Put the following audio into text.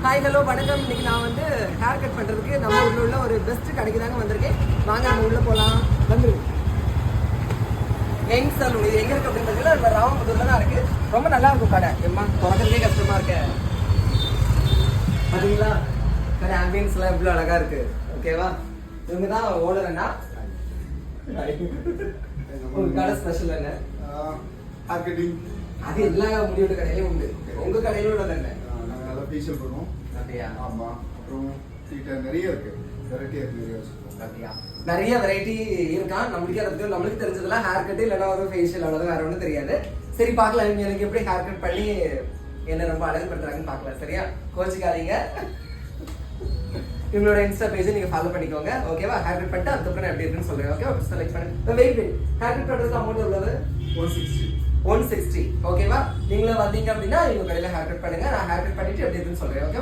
Hi hello வணக்கம். இன்னைக்கு நான் வந்து ஹேர் கட் பண்ணுறதுக்கு நம்ம ஊரில் உள்ள ஒரு பெஸ்ட் கடைக்கு தாங்க வந்திருக்கேன். வாங்க நம்ம உள்ளே போகலாம். வந்துருக்கு யங் சலூன். இது எங்கே இருக்குது அப்படின்னு பார்த்தீங்கன்னா ராமபுதூரில் தான் இருக்குது. ரொம்ப நல்லா இருக்கும் கடை. எம்மா திறக்கிறதே கஷ்டமாக இருக்கு. பார்த்தீங்களா கடை ஆம்பியன்ஸ்லாம் எவ்வளோ அழகாக இருக்குது. ஓகேவா? இவங்க தான் ஓனர் அண்ணா. உங்க கடை ஸ்பெஷல் என்ன? அது எல்லா முடியோட கடையிலும் உண்டு. உங்க கடையிலும் உள்ளது என்ன? நல்லா ஃபேஷியல் பண்ணுவோம். அப்படியா? ஆமா. அப்புறம் சீட்டர் நிறைய இருக்கு. வெரைட்டி இருக்கு, நிறைய வச்சிருக்கோம். அப்படியா? நிறைய வெரைட்டி இருக்கா. நம்மளுக்கு தெரிஞ்சதெல்லாம் ஹேர் கட் இல்லைன்னா ஒரு ஃபேஷியல், அவ்வளோதான், வேற ஒன்றும் தெரியாது. சரி பார்க்கலாம் எனக்கு எப்படி ஹேர் கட் பண்ணி என்ன ரொம்ப அழகு பண்றாங்கன்னு பார்க்கலாம். சரியா? கோச்சிக்காதீங்க. இவங்களோட இன்ஸ்டா பேஜை நீங்க ஃபாலோ பண்ணிக்கோங்க. ஓகேவா? ஹேர் கட் பண்ணிட்டு அதுக்கப்புறம் எப்படி இருக்குன்னு சொல்றேன். ஓகே, செலக்ட் பண்ணி வெயிட் ஹேர் கட் பண்றதுக்கு அமௌண்ட் எவ்வளவு? 160. ஓகேவா? நீங்களும் வந்தீங்க அப்படின்னா இவங்க கடையில ஹேர் கட் பண்ணுங்க. நான் ஹேர் கட் பண்ணிட்டு எப்படி இருக்குன்னு சொல்றேன். ஓகே.